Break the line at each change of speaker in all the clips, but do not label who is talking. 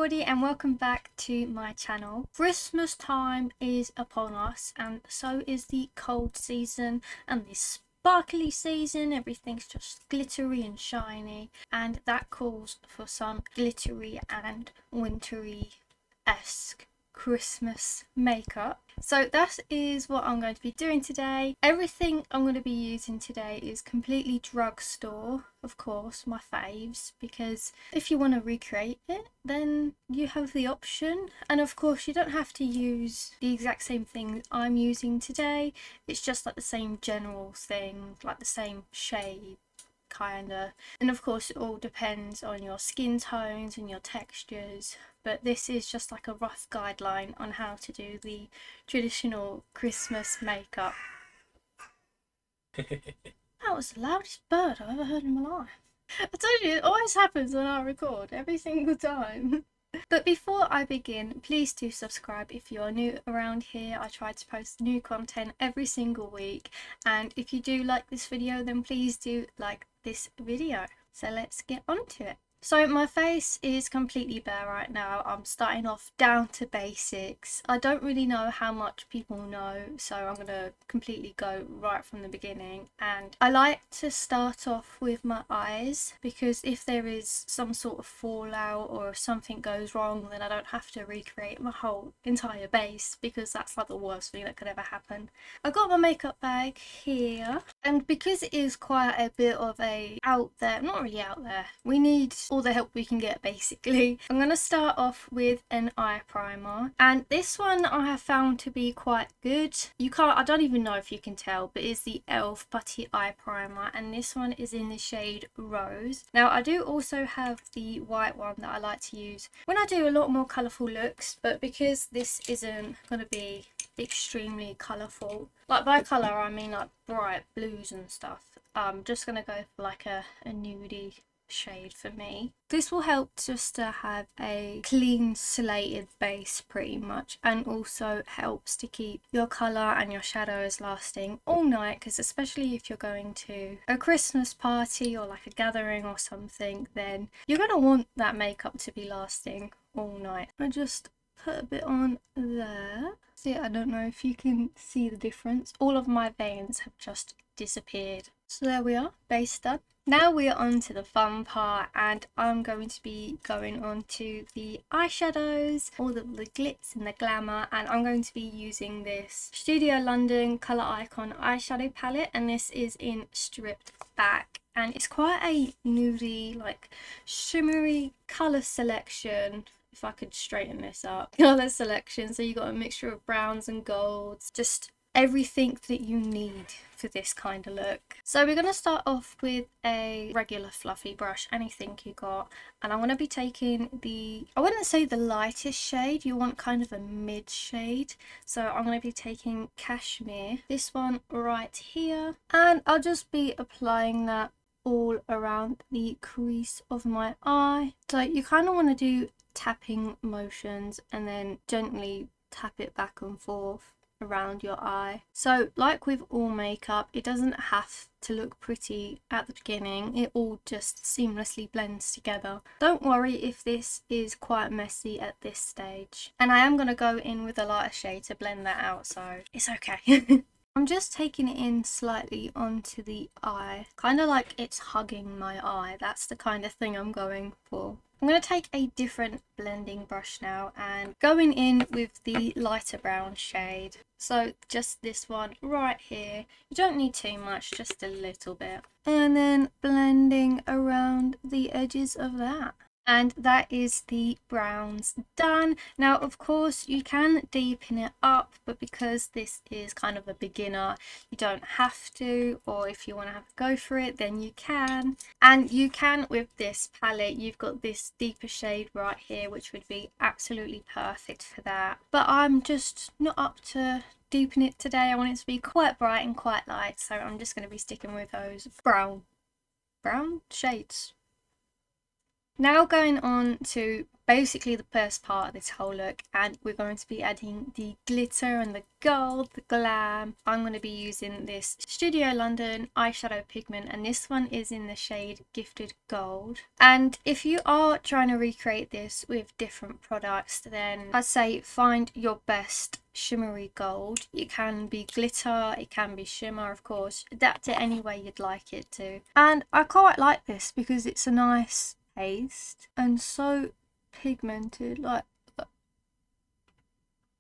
everybody and welcome back to my channel. Christmas time is upon us and so is the cold season and the sparkly season. Everything's just glittery and shiny and that calls for some glittery and wintry-esque Christmas makeup. So that is what I'm going to be doing today. Everything I'm going to be using today is completely drugstore, of course, my faves, because if you want to recreate it, then you have the option. And of course, you don't have to use the exact same thing I'm using today. It's just like the same general thing, like the same shade. Kinda, and of course it all depends on your skin tones and your textures, but this is just like a rough guideline on how to do the traditional Christmas makeup. That was the loudest bird I've ever heard in my life. I told you, it always happens when I record, every single time. But before I begin, please do subscribe if you are new around here. I try to post new content every single week, and if you do like this video, then please do like this video. So let's get on to it. So my face is completely bare right now. I'm starting off down to basics. I don't really know how much people know, so I'm going to completely go right from the beginning. And I like to start off with my eyes, because if there is some sort of fallout or if something goes wrong, then I don't have to recreate my whole entire base, because that's like the worst thing that could ever happen. I've got my makeup bag here, and because it is quite a bit of a out there, not really out there, we need all the help we can get basically. I'm going to start off with an eye primer, and this one I have found to be quite good. I don't even know if you can tell, but it's the e.l.f. Putty Eye Primer, and this one is in the shade Rose. Now I do also have the white one that I like to use when I do a lot more colourful looks, but because this isn't going to be extremely colourful, like by colour I mean like bright blues and stuff, I'm just going to go for like a nudie shade for me. This will help just to have a clean slated base pretty much, and also helps to keep your colour and your shadows lasting all night, because especially if you're going to a Christmas party or like a gathering or something, then you're going to want that makeup to be lasting all night. I just put a bit on there. See, I don't know if you can see the difference. All of my veins have just disappeared. So there we are, base done. Now we're on to the fun part, and I'm going to be going on to the eyeshadows, all the glitz and the glamour, and I'm going to be using this Studio London Colour Icon eyeshadow palette, and this is in Stripped Back. And it's quite a nudie, like shimmery colour selection. If I could straighten this up. Colour selection, so you got a mixture of browns and golds, just everything that you need for this kind of look. So we're going to start off with a regular fluffy brush, anything you got, and I'm going to be taking I wouldn't say the lightest shade, you want kind of a mid shade, so I'm going to be taking Cashmere, this one right here, and I'll just be applying that all around the crease of my eye. So you kind of want to do tapping motions and then gently tap it back and forth around your eye. So like with all makeup, it doesn't have to look pretty at the beginning, it all just seamlessly blends together. Don't worry if this is quite messy at this stage, and I am going to go in with a lighter shade to blend that out, so it's okay. I'm just taking it in slightly onto the eye, kind of like it's hugging my eye. That's the kind of thing I'm going for. I'm going to take a different blending brush now and going in with the lighter brown shade. So just this one right here. You don't need too much, just a little bit. And then blending around the edges of that. And that is the browns done. Now of course you can deepen it up, but because this is kind of a beginner, you don't have to, or if you want to have a go for it, then you can. And you can with this palette. You've got this deeper shade right here, which would be absolutely perfect for that, but I'm just not up to deepen it today. I want it to be quite bright and quite light, so I'm just going to be sticking with those brown shades. Now going on to basically the first part of this whole look, and we're going to be adding the glitter and the gold, the glam. I'm going to be using this Studio London eyeshadow pigment, and this one is in the shade Gifted Gold. And if you are trying to recreate this with different products, then I'd say find your best shimmery gold. It can be glitter, it can be shimmer, of course. Adapt it any way you'd like it to. And I quite like this because it's a nice paste and so pigmented. Like,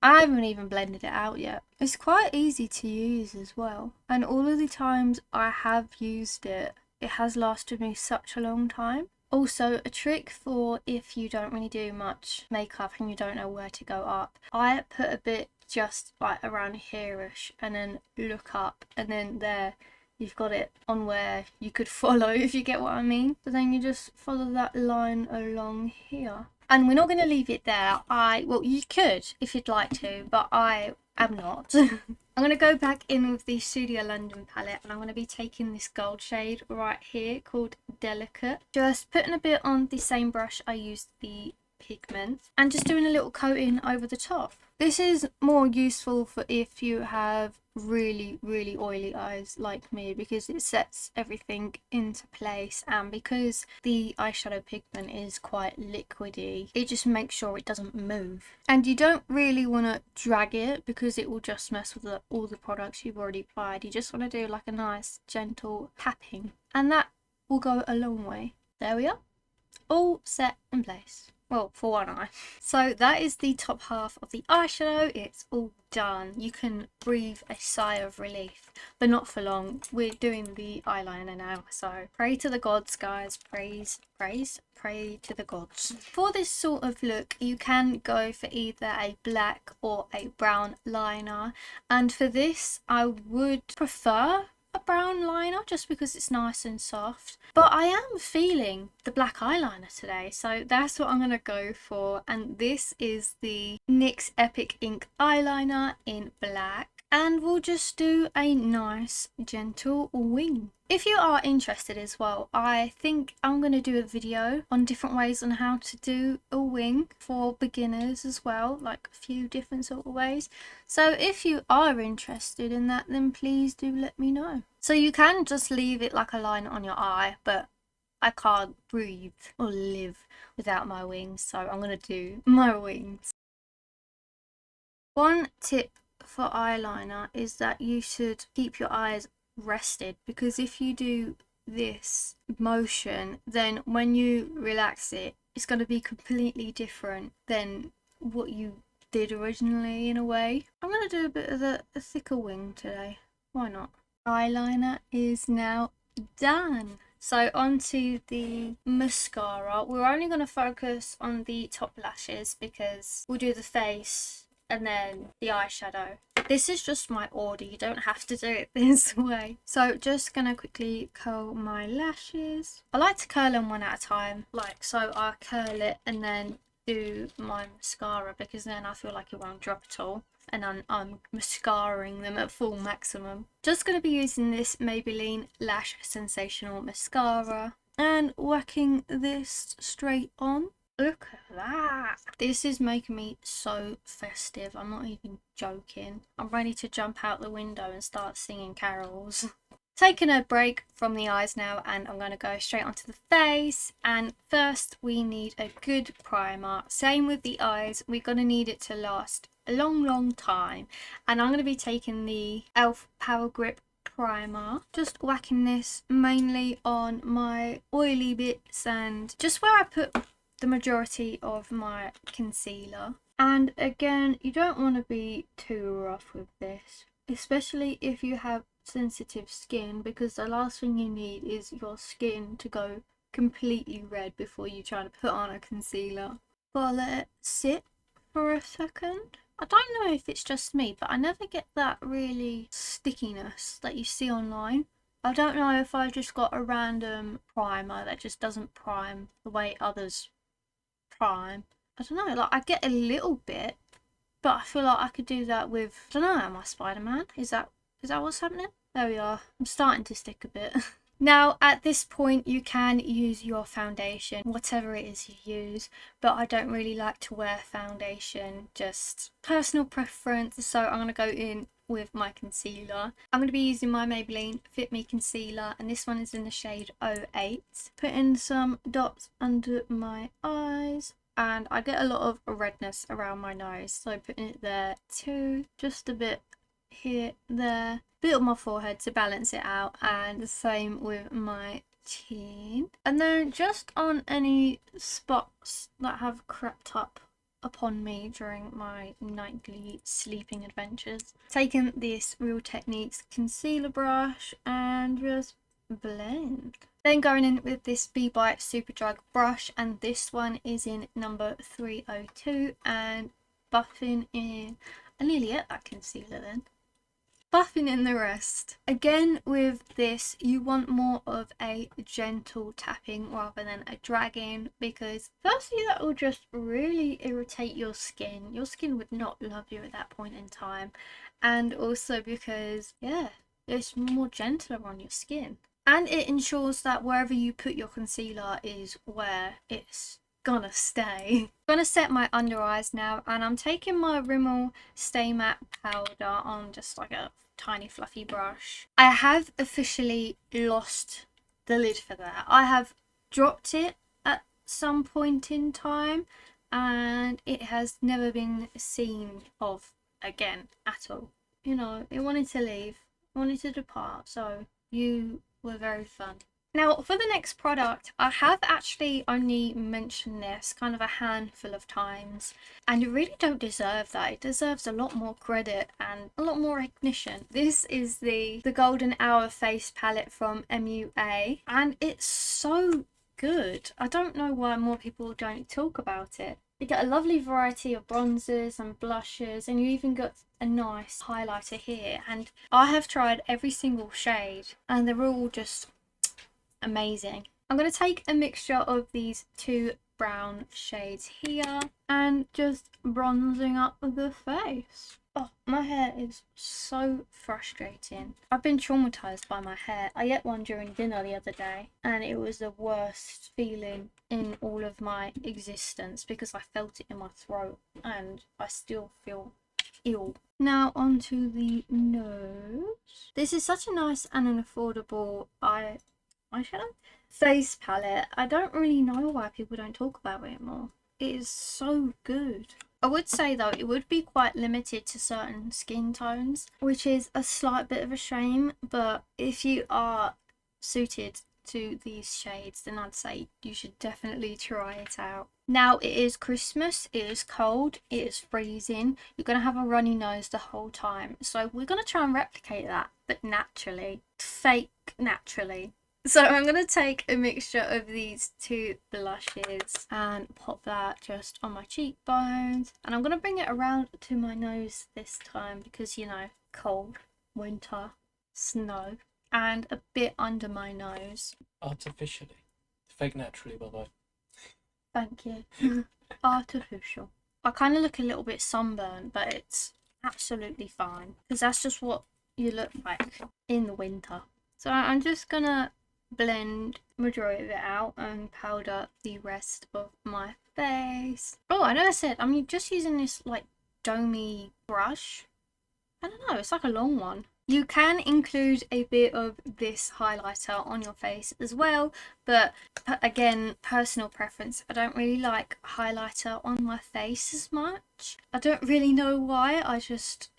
I haven't even blended it out yet. It's quite easy to use as well, and all of the times I have used it, it has lasted me such a long time. Also, a trick for if you don't really do much makeup and you don't know where to go up, I put a bit just like around here-ish and then look up, and then there you've got it on where you could follow, if you get what I mean. So then you just follow that line along here. And we're not going to leave it there. Well, you could if you'd like to, but I am not. I'm going to go back in with the Studio London palette, and I'm going to be taking this gold shade right here called Delicate. Just putting a bit on the same brush I used the pigment, and just doing a little coating over the top. This is more useful for if you have really oily eyes like me, because it sets everything into place, and because the eyeshadow pigment is quite liquidy, it just makes sure it doesn't move. And you don't really want to drag it because it will just mess with all the products you've already applied. You just want to do like a nice gentle tapping, and that will go a long way. There we are, all set in place. Well, for one eye. So that is the top half of the eyeshadow. It's all done. You can breathe a sigh of relief, but not for long. We're doing the eyeliner now, so pray to the gods, guys. Pray to the gods. For this sort of look, you can go for either a black or a brown liner, and for this I would prefer a brown liner just because it's nice and soft, but I am feeling the black eyeliner today, so that's what I'm gonna go for. And this is the NYX Epic Ink eyeliner in black, and we'll just do a nice gentle wing. If you are interested as well, I think I'm going to do a video on different ways on how to do a wing for beginners as well, like a few different sort of ways. So if you are interested in that, then please do let me know. So you can just leave it like a line on your eye, but I can't breathe or live without my wings, so I'm going to do my wings. One tip for eyeliner is that you should keep your eyes rested, because if you do this motion, then when you relax it, it's going to be completely different than what you did originally in a way. I'm going to do a bit of a thicker wing today. Why not? Eyeliner is now done. So onto the mascara. We're only going to focus on the top lashes because we'll do the face and then the eyeshadow. This is just my order, you don't have to do it this way. So just gonna quickly curl my lashes. I like to curl them one at a time, like so. I curl it and then do my mascara, because then I feel like it won't drop at all, and I'm mascaraing them at full maximum. Just gonna be using this Maybelline Lash Sensational Mascara and whacking this straight on. Look at that. This is making me so festive. I'm not even joking. I'm ready to jump out the window and start singing carols. Taking a break from the eyes now, and I'm going to go straight onto the face. And first we need a good primer. Same with the eyes. We're going to need it to last a long time. And I'm going to be taking the e.l.f. Power Grip primer, just whacking this mainly on my oily bits and just where I put the majority of my concealer. And again, you don't want to be too rough with this, especially if you have sensitive skin, because the last thing you need is your skin to go completely red before you try to put on a concealer. But let it sit for a second. I don't know if it's just me, but I never get that really stickiness that you see online. I don't know if I just got a random primer that just doesn't prime the way others prime. I don't know, like I get a little bit, but I feel like I could do that with, I don't know, am I Spider-Man? Is that what's happening? There we are. I'm starting to stick a bit. Now at this point you can use your foundation, whatever it is you use, but I don't really like to wear foundation, just personal preference. So I'm going to go in with my concealer. I'm going to be using my Maybelline Fit Me concealer, and this one is in the shade 08. Put in some dots under my eyes, and I get a lot of redness around my nose, so putting it there too, just a bit here, there, bit on my forehead to balance it out, and the same with my chin, and then just on any spots that have crept up upon me during my nightly sleeping adventures. Taking this Real Techniques concealer brush and just blend. Then going in with this Be-Bite Superdrug brush, and this one is in number 302, and buffing in, I nearly ate that concealer then. Buffing in the rest. Again with this, you want more of a gentle tapping rather than a dragging, because firstly that will just really irritate your skin. Your skin would not love you at that point in time, and also because, yeah, it's more gentler on your skin. And it ensures that wherever you put your concealer is where it's gonna stay. I'm gonna set my under eyes now, and I'm taking my Rimmel Stay Matte powder on just like a tiny fluffy brush. I have officially lost the lid for that. I have dropped it at some point in time, and it has never been seen of again at all. You know, it wanted to leave, wanted to depart, so you were very fun. Now for the next product, I have actually only mentioned this kind of a handful of times, and you really don't deserve that. It deserves a lot more credit and a lot more recognition. This is the Golden Hour face palette from MUA, and it's so good. I don't know why more people don't talk about it. You get a lovely variety of bronzers and blushes, and you even got a nice highlighter here, and I have tried every single shade and they're all just amazing. I'm going to take a mixture of these two brown shades here and just bronzing up the face. Oh, my hair is so frustrating. I've been traumatized by my hair. I ate one during dinner the other day, and it was the worst feeling in all of my existence because I felt it in my throat and I still feel ill. Now onto the nose. This is such a nice and an affordable eyeshadow face palette. I don't really know why people don't talk about it more. It is so good. I would say though it would be quite limited to certain skin tones, which is a slight bit of a shame, but if you are suited to these shades, then I'd say you should definitely try it out. Now it is Christmas, it is cold, it is freezing, you're going to have a runny nose the whole time, so we're going to try and replicate that, but naturally, fake naturally. So I'm going to take a mixture of these two blushes and pop that just on my cheekbones, and I'm going to bring it around to my nose this time because, you know, cold, winter, snow, and a bit under my nose.
Artificially. Fake naturally, bye-bye.
Thank you. Artificial. I kind of look a little bit sunburned, but it's absolutely fine because that's just what you look like in the winter. So I'm just going to blend majority of it out and powder the rest of my face. Oh, I know I said I'm just using this like domey brush. I don't know, it's like a long one. You can include a bit of this highlighter on your face as well, but again, personal preference. I don't really like highlighter on my face as much. I don't really know why, I just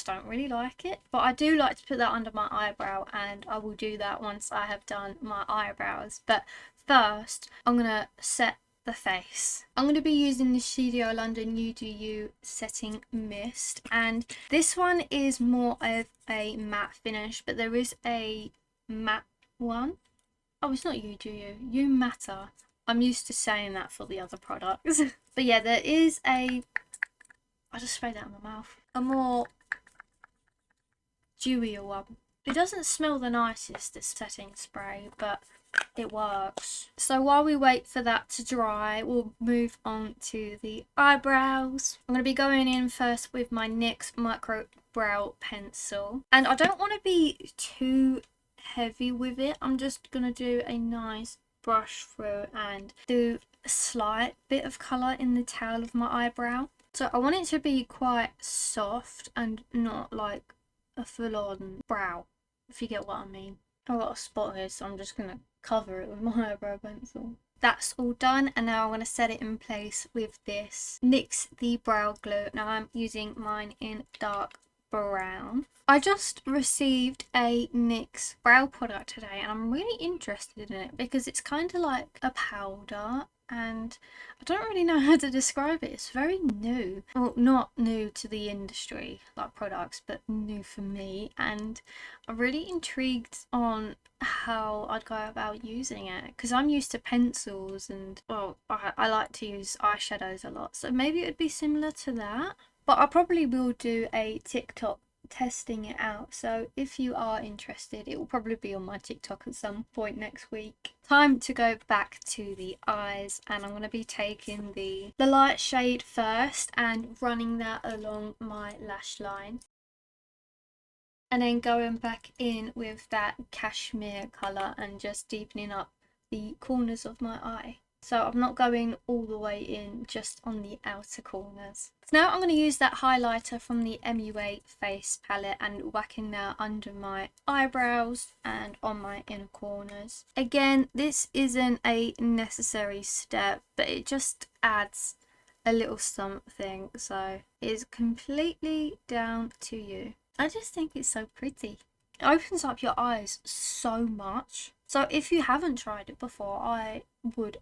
don't really like it. But I do like to put that under my eyebrow, and I will do that once I have done my eyebrows. But first, I'm gonna set the face. I'm going to be using the Studio London You Do You setting mist, and this one is more of a matte finish, but there is a matte one. Oh, it's not You Do You, You Matter. I'm used to saying that for the other products. But yeah, there is I just sprayed that in my mouth, a more dewier one. It doesn't smell the nicest, this setting spray, but it works. So while we wait for that to dry, we'll move on to the eyebrows. I'm going to be going in first with my NYX micro brow pencil, and I don't want to be too heavy with it. I'm just going to do a nice brush through and do a slight bit of colour in the tail of my eyebrow. So I want it to be quite soft and not like a full-on brow, if you get what I mean. I've got a spot here, so I'm just going to cover it with my eyebrow pencil. That's all done, and now I'm going to set it in place with this NYX the Brow Glue. Now I'm using mine in dark brown. I just received a NYX brow product today, and I'm really interested in it because it's kind of like a powder, and I don't really know how to describe it. It's very new. Well, not new to the industry, like products, but new for me, and I'm really intrigued on how I'd go about using it, because I'm used to pencils and, well, I like to use eyeshadows a lot, so maybe it would be similar to that. But I probably will do a TikTok testing it out, so if you are interested, it will probably be on my TikTok at some point next week. Time to go back to the eyes, and I'm going to be taking the light shade first and running that along my lash line, and then going back in with that cashmere colour and just deepening up the corners of my eye. So I'm not going all the way in, just on the outer corners. So now I'm going to use that highlighter from the MUA face palette and whacking that under my eyebrows and on my inner corners. Again, this isn't a necessary step, but it just adds a little something, so it's completely down to you. I just think it's so pretty. It opens up your eyes so much. So if you haven't tried it before, I would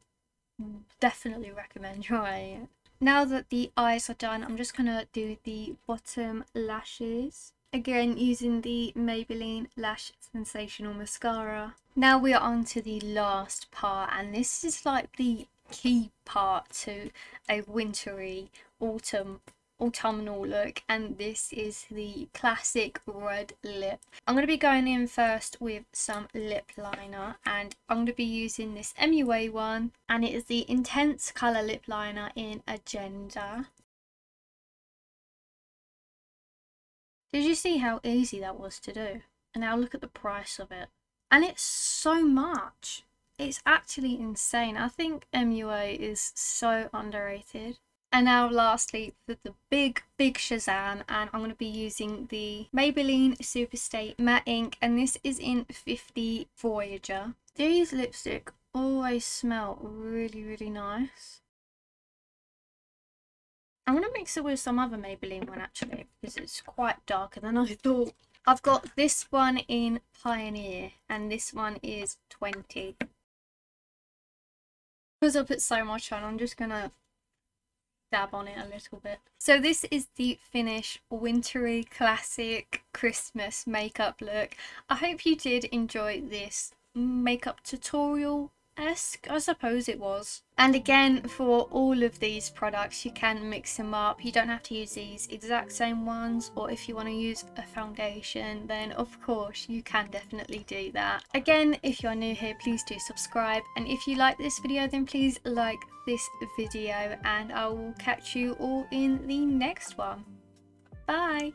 definitely recommend trying it. Now that the eyes are done, I'm just gonna do the bottom lashes. Again, using the Maybelline Lash Sensational Mascara. Now we are on to the last part, and this is like the key part to a wintry autumnal look, and this is the classic red lip. I'm going to be going in first with some lip liner, and I'm going to be using this MUA one, and it is the Intense Colour Lip Liner in Agenda. Did you see how easy that was to do? And now look at the price of it. And it's so much. It's actually insane. I think MUA is so underrated. And now lastly, for the big Shazam, and I'm going to be using the Maybelline Superstay Matte Ink, and this is in 50 Voyager. These lipstick always smell really, really nice. I'm going to mix it with some other Maybelline one actually, because it's quite darker than I thought. I've got this one in Pioneer, and this one is 20. Because I put so much on, I'm just going to dab on it a little bit. So this is the Finish wintry classic Christmas makeup look. I hope you did enjoy this makeup tutorial-esque, I suppose it was. And again, for all of these products, you can mix them up. You don't have to use these exact same ones, or if you want to use a foundation, then of course you can definitely do that. Again, if you're new here, please do subscribe, and if you like this video, then please like this video, and I will catch you all in the next one. Bye!